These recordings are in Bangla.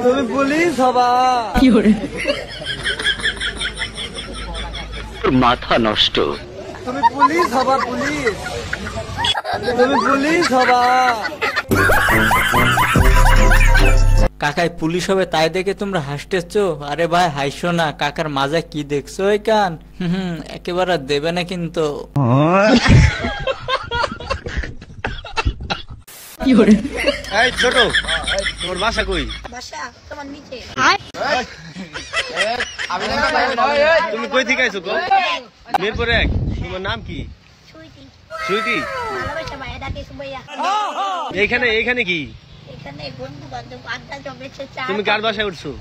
তুমি পুলিশ হবা। মাথা নষ্ট। তুমি পুলিশ হবা, পুলিশ। তুমি পুলিশ হবা। কাকাই পুলিশ হবে তাই দেখে তোমরা হাসতেছো? আরে ভাই হাসছো না, কাকার মাজা কি দেখছো ওই কান? একেবারে দেবে না কিন্তু। এই ছোট, তোমার বাসা কই? বাসা তোমার নিচে। তুমি কই থেকে আইছো গো? মিরপুর এক। তোমার নাম কি? সুইটি। সুইটি? ভালোবাসা ভাই ডাকে সুবাইয়া। এইখানে এইখানে কি? এখানে বন্ধু বান্ধব আড্ডা জমেছে। চা। তুমি কার বাসায় উঠছো?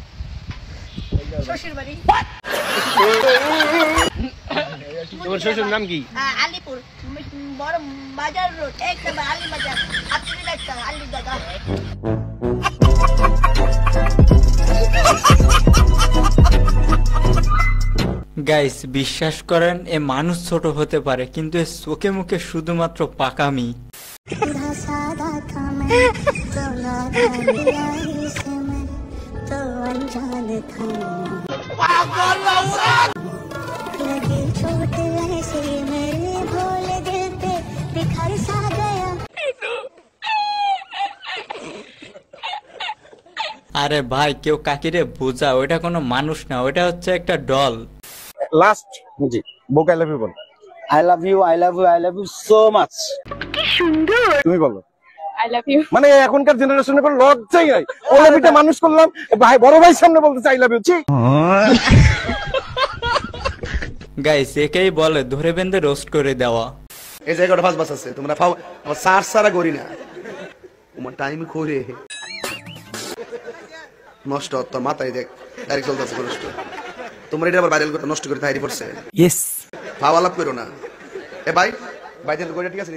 শ্বশুর বাড়ি। তোমার শ্বশুর নাম কি? আলিপুর বড় বাজার রোড, এক নম্বর আলি বাজার। আপনি ডাক্তার আলি দাদা। গাইস বিশ্বাস করেন এ মানুষ ছোট হতে পারে কিন্তু এর চোখে মুখে শুধুমাত্র পাকামি। আরে ভাই কেউ কাকিরে বোঝা, ওইটা কোনো মানুষ না, ওইটা হচ্ছে একটা ডল। লাস্ট জি বুক আই লাভ ইউ বল। I love you, I love you, I love you so much. কি সুন্দর। তুমি বলো আই লাভ ইউ। মানে এখনকার জেনারেশনে কোনো লজ্জাই নাই। ওলা বিটা মানুষ করলাম, ভাই বড় ভাই সামনে বলতে আই লাভ ইউ। গাইস একেই বলে ধরে বেঁধে রোস্ট করে দেওয়া। এই জায়গাটা ফাঁস বাস আছে, তোমরা ফাও সার সারা করি না, তোমার টাইম করে নষ্ট তোর মাথায় দেখ ডাইরেক্ট চলতেছে নষ্ট। তোমরা এটা আবার ভাইরাল করতে নষ্ট করে তাইরি পড়ছে। ইয়েস ফাও আলাপ করো না। এ ভাই ভাই দেন কইটা ঠিক আছে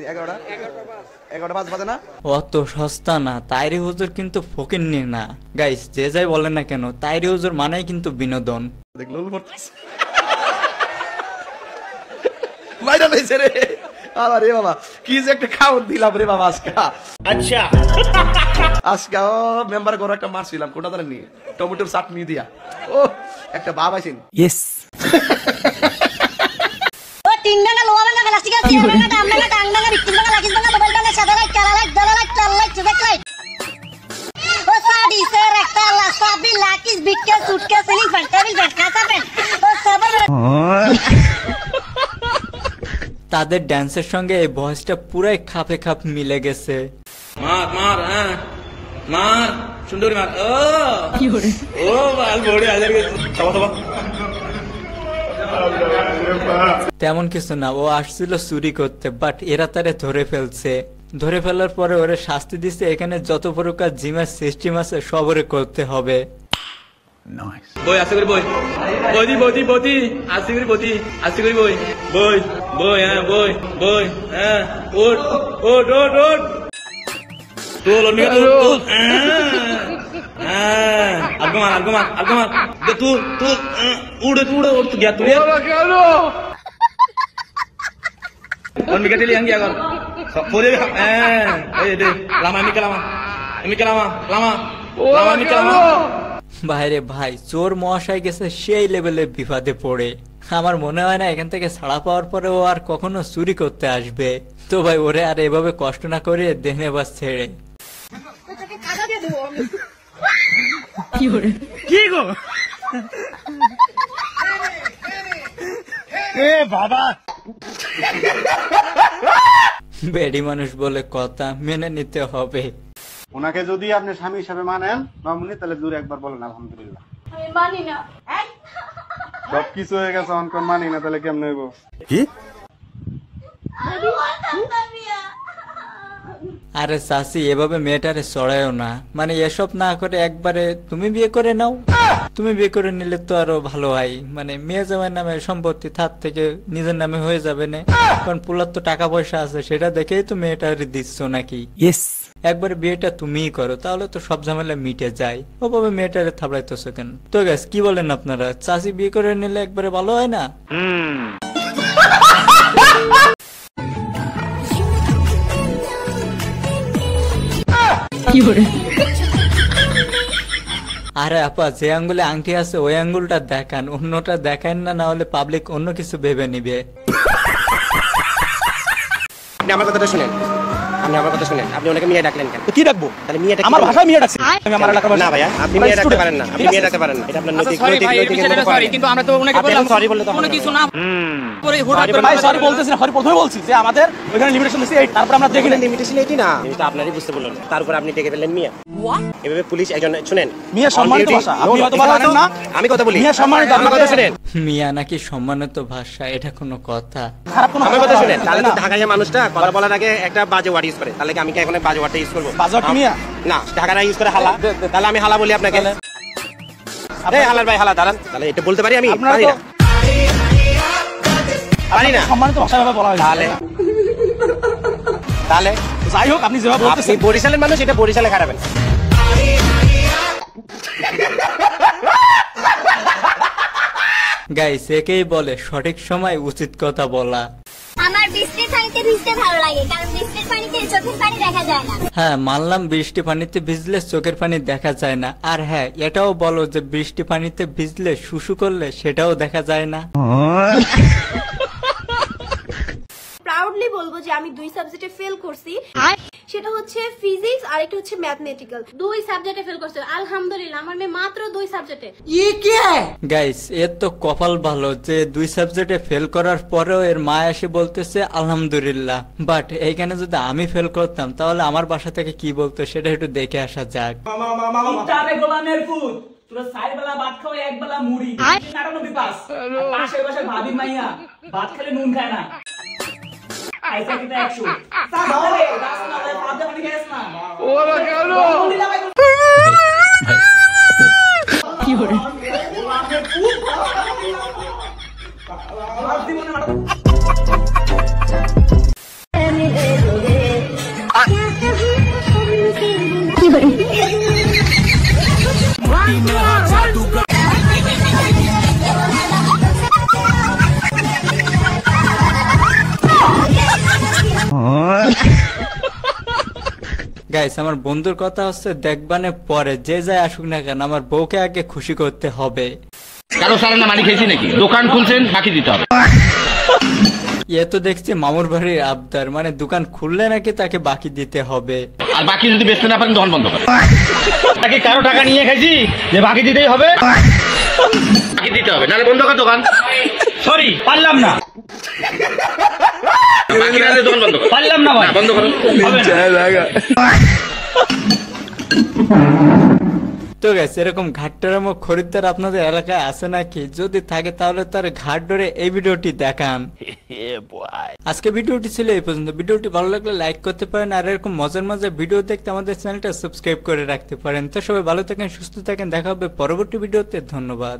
11টা 5 বাজে না? অত সস্তা না, তাইরি হুজুর কিন্তু ফকিন্নি না। গাইস যে যাই বলেন না কেন তাইরি হুজুর মানেই কিন্তু বিনোদন। দেখলো পড়তেছে ভাইরাল হইছে রে। আরে বাবা কি যে একটা খাওয়ার দিলাম রে বাবা আজকে। আচ্ছা আজকে মেম্বার ঘর একটা মারছিলাম, কোটা জানেন নি? টমেটোর চাটনি দিয়া। ও একটা বাবা আইছেন। ইয়েস ও তিনডাঙ্গা লোয়া বাঙ্গা লাস্টিক আছে। বাঙ্গা ডাঙ্গা টাঙ্গা বিকিন বাঙ্গা লাগিস বাঙ্গা মোবাইল বাঙ্গা সাদা লাইট কালা লাইট দলা লাইট লাল লাইট সুবেক লাইট। ও সাদি স্যার একটা লাসাবি লাকিস বিটকে সুটকে সেলিং ফ্যান্টাবিল কাঁচা প্যান্ট। ও সবার তাদের ড্যান্সের সঙ্গে এই ভয়েসটা পুরাই খাপে খাপ মিলে গেছে। মার মার হ্যাঁ মার সুন্দরী মার। ও বাল বড়ে আজার গেছে। তেমন কিছু না, ও আসছিল চুরি করতে, বাট এরা তারে ধরে ফেলছে। ধরে ফেলার পরে ওরে শাস্তি দিচ্ছে। এখানে যত প্রকার জিমের সিস্টেম আছে সব ওরে করতে হবে। বই আশা করি বই বই বই বই আশা করি বই আশা করি বই বই বই হ্যাঁ বই বই হ্যাঁ ওট ওট ওট ওট তোল অনিকা তোল হ্যাঁ আলগমান আলগমান আলগমান দে তুল তুল উড়ে উড়ে উড় গিয়া তুই অনিকা দিলি আঙ্গি আগর পরে হ্যাঁ এই দে লামা মিকা লামা মিকা লামা লামা লামা মিকা লামা। ভাইরে ভাই চোর মহাশয় গেছে সেই লেভেলে বিপদে পড়ে। আমার মনে হয় না এখান থেকে ছাড়া পাওয়ার পরে ও আর কখনো চুরি করতে আসবে। তো ভাই ওরে আর এভাবে কষ্ট না করে দেনে বাস ছেড়ে। কি গো এ বাবা বেডি মানুষ বলে কথা মেনে নিতে হবে। ওনাকে যদি আপনি স্বামী হিসাবে মানেন মামুনি তাহলে দূরে একবার বলেন আলহামদুলিল্লাহ। আমি মানি না। সব কিছু হয়ে গেছে অনকন মানি না তাহলে কেমন হইব? কি আরে চাচি এভাবে মেয়েটারে চড়ায়ও না, মানে এসব না করে একবারে তুমি বিয়ে করে নাও। তুমি বিয়ে করে নিলে তো আরো ভালো হয়, মানে মেয়ে জামাইয়ের নামে সম্পত্তি তার থেকে নিজের নামে হয়ে যাবে না। কারণ পুলার তো টাকা পয়সা আছে, সেটা দেখেই তো মেয়েটারে দিচ্ছ নাকি। ইয়েস একবারে বিয়েটা তুমিই করো, তাহলে তো সব ঝামেলা মিটে যায়। ওভাবে মেয়েটারে থাবড়াইতেছো কেন? তো গাইস কি বলেন আপনারা, চাচি বিয়ে করে নিলে একবারে ভালো হয় না? আরে আপা, যে আঙ্গুলে আংটি আছে ওই আঙ্গুলটা দেখান, অন্যটা দেখান না, না হলে পাবলিক অন্য কিছু ভেবে নিবে। আপনি আমার কথাটা শুনেন, আপনি ওনাকে মিয়া ডাকলেন কেন? কি রাখবো? তাহলে মিয়াটা আমার ভাষায় মিয়া ডাকছি। আমি আমার এলাকার না ভাইয়া, আপনি মিয়া ডাকতে পারেন না, আপনি মিয়া ডাকতে পারেন না। এটা আপনার নৈতিক সরি, কিন্তু আমরা তো ওনাকে বললাম সরি বললে তো কোনো কিছু না করে ভাই সরি বলতেছি না, প্রথমে বলছি যে আমাদের ওখানে লিমিটেশন দিছি 8, তারপর আমরা দেখি না লিমিটেশন এটি না, এটা আপনারই বুঝতে বললেন। তারপর আপনি ডেকে ফেললেন মিয়া। এভাবে পুলিশ একজন, শুনেন, মিয়া সম্মানিত ভাষা, আপনি হয়তো জানেন না, আমি কথা বলি। মিয়া সম্মানিত, আমার কথা শুনেন। মিয়া নাকি সম্মানিত ভাষা, এটা কোনো কথা? খারাপ কোনো আমার কথা শুনেন। তাহলে তো ঢাকায় মানুষটা কথা বলার আগে একটা বাজে ওয়ার্ড ইউজ করে, তাহলে কি আমি কি এখন বাজে ওয়ার্ডটা ইউজ করবো? বাজে ওয়ার্ড মিয়া? না, ঢাকারা ইউজ করে হালা, তাহলে আমি হালা বলি আপনাকে। এই হালার ভাই হালা দাঁড়ান, তাহলে এটা বলতে পারি আমি? পারি না, পারি না। সম্মানিত ভাষা ভাবে বলা হয়। তাহলে যাই হোক, আপনি যেভাবে আপনি বলতেছেন, বরিশালের মানুষ, এটা বরিশালে খারাপেন। গাইস, একেই বলে সঠিক সময় উচিত কথা বলা। আমার বৃষ্টির পানিতে ভিজতে ভালো লাগে, কারণ বৃষ্টির পানিতে চোখের পানি দেখা যায় না। হ্যাঁ, মানলাম বৃষ্টি পানিতে ভিজলে চোখের পানি দেখা যায় না, আর হ্যাঁ এটাও বলো যে বৃষ্টি পানিতে ভিজলে শুশু করলে সেটাও দেখা যায় না। প্রাউডলি বলবো যে আমি 2 সাবজেক্টে ফেল করছি, সেটা হচ্ছে ফিজিক্স আর একটা হচ্ছে ম্যাথমেটিক্যাল। 2 সাবজেক্টে ফেল করছি, আলহামদুলিল্লাহ। আমার মেয়ে মাত্র 2 সাবজেক্টে। গাইস, এর তো কপাল ভালো যে 2 সাবজেক্টে ফেল করার পরেও এর মা এসে বলতেছে আলহামদুলিল্লাহ। বাট এইখানে যদি আমি ফেল করতাম তাহলে আমার বাসা থেকে কি বলতো সেটা একটু দেখে আসা যাক। ইফতারে গোলামের পুত, তোরা 4 বেলা ভাত খাও, 1 বেলা মুড়ি, 99 পাস। পাশের বাসার ভাবি মাইয়া ভাত খেলে নুন খায় না, আইসা কিটা 100 সাদরে দাস না ভাই, ভাত পানি খাস না। ওরা কেন কি করে গোলামের পুত ভাত দিব না। গাইস, আমার বন্ধুর কথা হচ্ছে দেখবানে পরে যে যায় আসুক না কেন আমার বউকে আগে খুশি করতে হবে। কারো সারানা মালিক খেয়েছি নাকি? দোকান খুলছেন, বাকি দিতে হবে। এ তো দেখছি মামুর বাড়ির আবদার, মানে দোকান খুললে নাকি তাকে বাকি দিতে হবে। আর বাকি যদি বেচতে না পারেন দোকান বন্ধ করে। নাকি কারো টাকা নিয়ে খাইছি যে বাকি দিতেই হবে? বাকি দিতে হবে, নাহলে বন্ধ কর দোকান। সরি, পারলাম না। বাকি না দোকান বন্ধ কর। পারলাম না ভাই, বন্ধ করো। তো গাইস, এরকম ঘাটটারামো খরিদ্দার আপনাদের এলাকায় আছে নাকি? যদি থাকে তাহলে তার ঘাট ধরে এই ভিডিওটি দেখান। আজকে ভিডিওটি ছিল এই পর্যন্ত। ভিডিওটি ভালো লাগলে লাইক করতে পারেন, আর এরকম মজার মজার ভিডিও দেখতে আমাদের চ্যানেলটা সাবস্ক্রাইব করে রাখতে পারেন। তো সবাই ভালো থাকেন, সুস্থ থাকেন, দেখা হবে পরবর্তী ভিডিওতে। ধন্যবাদ।